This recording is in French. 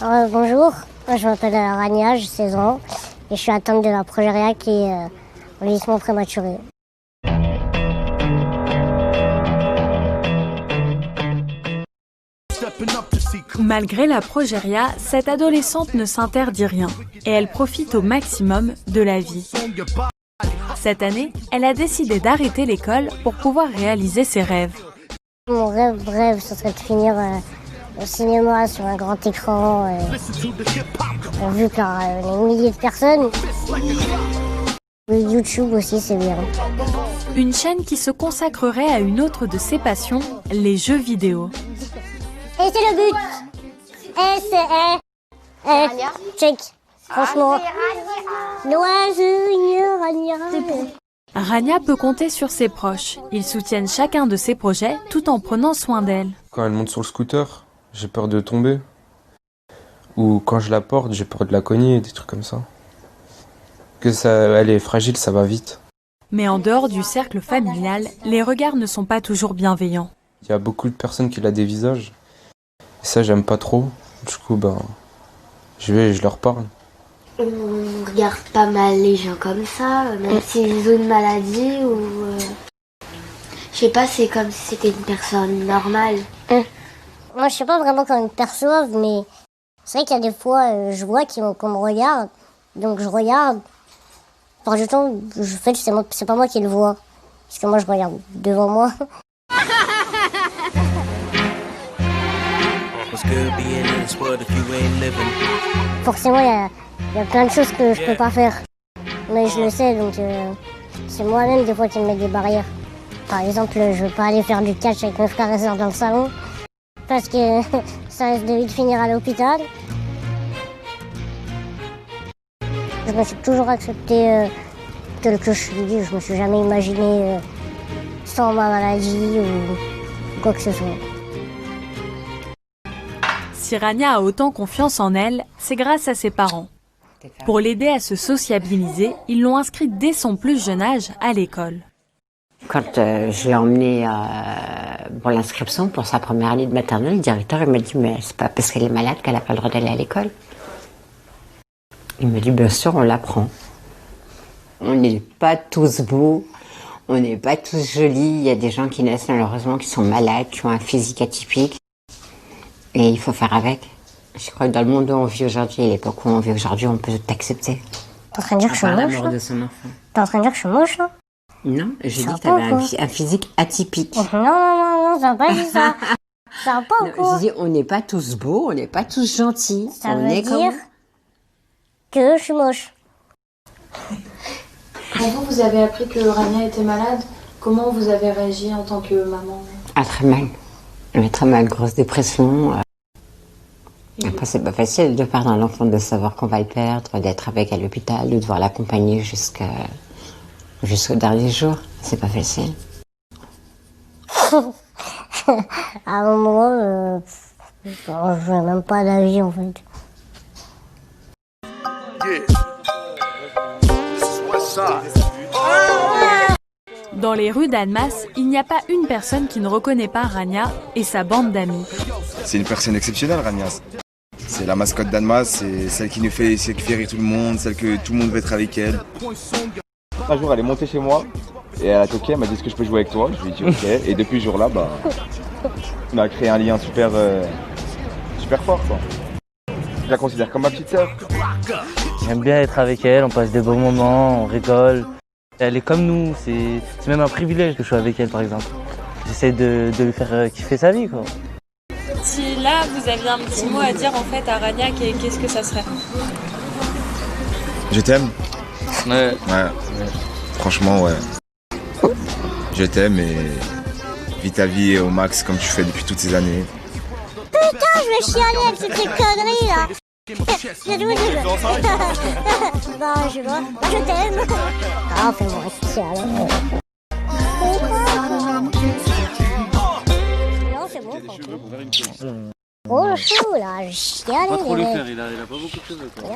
Bonjour, moi, je m'appelle Rania, j'ai 16 ans et je suis atteinte de la progéria qui est en vieillissement prématuré. Malgré la progéria, cette adolescente ne s'interdit rien et elle profite au maximum de la vie. Cette année, elle a décidé d'arrêter l'école pour pouvoir réaliser ses rêves. Mon rêve, ce serait de finir au cinéma sur un grand écran, vu qu'il y a des milliers de personnes. YouTube aussi, c'est bien. Une chaîne qui se consacrerait à une autre de ses passions, les jeux vidéo. Et c'est le but. Check. Franchement. Rania peut compter sur ses proches. Ils soutiennent chacun de ses projets tout en prenant soin d'elle. Quand elle monte sur le scooter, j'ai peur de tomber. Ou quand je la porte, j'ai peur de la cogner, des trucs comme ça. Elle est fragile, ça va vite. Mais en dehors du cercle familial, les regards ne sont pas toujours bienveillants. Il y a beaucoup de personnes qui la dévisagent. Et ça, j'aime pas trop. Du coup, je leur parle. On regarde pas mal les gens comme ça, même s'ils ont une maladie ou... Je sais pas, c'est comme si c'était une personne normale. Moi, je sais pas vraiment comment ils me perçoivent, mais c'est vrai qu'il y a des fois, je vois qu'on me regarde, donc je regarde. Par du temps, c'est pas moi qui le vois, parce que moi, je regarde devant moi. Forcément, il y a plein de choses que je peux pas faire, mais je le sais, donc c'est moi-même des fois qui me mets des barrières. Par exemple, je veux pas aller faire du catch avec mes frères et sœurs dans le salon, parce que ça risque de vite finir à l'hôpital. Je me suis toujours accepté tel que je suis, je me suis jamais imaginé sans ma maladie ou quoi que ce soit. Si Rania a autant confiance en elle, c'est grâce à ses parents. Pour l'aider à se sociabiliser, ils l'ont inscrite dès son plus jeune âge à l'école. Quand je l'ai emmenée pour l'inscription, pour sa première année de maternelle, le directeur il m'a dit « Mais c'est pas parce qu'elle est malade qu'elle n'a pas le droit d'aller à l'école ». Il m'a dit « Bien sûr, on l'apprend. On n'est pas tous beaux, on n'est pas tous jolis. Il y a des gens qui naissent malheureusement qui sont malades, qui ont un physique atypique. Et il faut faire avec. Je crois que dans le monde où on vit aujourd'hui, et l'époque où on vit aujourd'hui, on peut t'accepter. T'es en train de dire que je suis moche, l'amour de son enfant. T'es en train de dire que je suis moche, là? Non, j'ai dit que t'avais un physique atypique. Non, ça va pas dit ça. Ça va pas ou quoi? J'ai dit, on n'est pas tous beaux, on n'est pas tous gentils. Ça veut dire que je suis moche. Quand vous avez appris que Rania était malade, comment vous avez réagi en tant que maman? Ah, très mal. Mais très mal, grosse dépression. Après, c'est pas facile de perdre un enfant, de savoir qu'on va le perdre, d'être avec à l'hôpital, de devoir l'accompagner jusqu'au dernier jour. C'est pas facile. À un moment, je n'ai même pas d'avis en fait. Dans les rues d'Annemasse, il n'y a pas une personne qui ne reconnaît pas Rania et sa bande d'amis. C'est une personne exceptionnelle, Rania. C'est la mascotte d'Annemasse, c'est celle qui fait rire tout le monde, celle que tout le monde veut être avec elle. Un jour, elle est montée chez moi et elle a toqué, elle m'a dit est-ce que je peux jouer avec toi? Je lui ai dit ok. Et depuis ce jour-là, on a créé un lien super fort, quoi. Je la considère comme ma petite sœur. J'aime bien être avec elle, on passe des bons moments, on rigole. Elle est comme nous, c'est même un privilège que je sois avec elle par exemple. J'essaie de lui faire kiffer sa vie, quoi. Si là vous aviez un petit mot à dire en fait à Rania, qu'est-ce que ça serait? Je t'aime. Ouais. Franchement, ouais. Je t'aime et vis ta vie au max comme tu fais depuis toutes ces années. Putain, je vais chialer avec ces conneries là. Je t'aime. Ah, fais-moi chialer. Non, c'est bon, franchement. Oh, chou là, je chiale. Pas trop le faire, il a pas beaucoup de cheveux, quoi.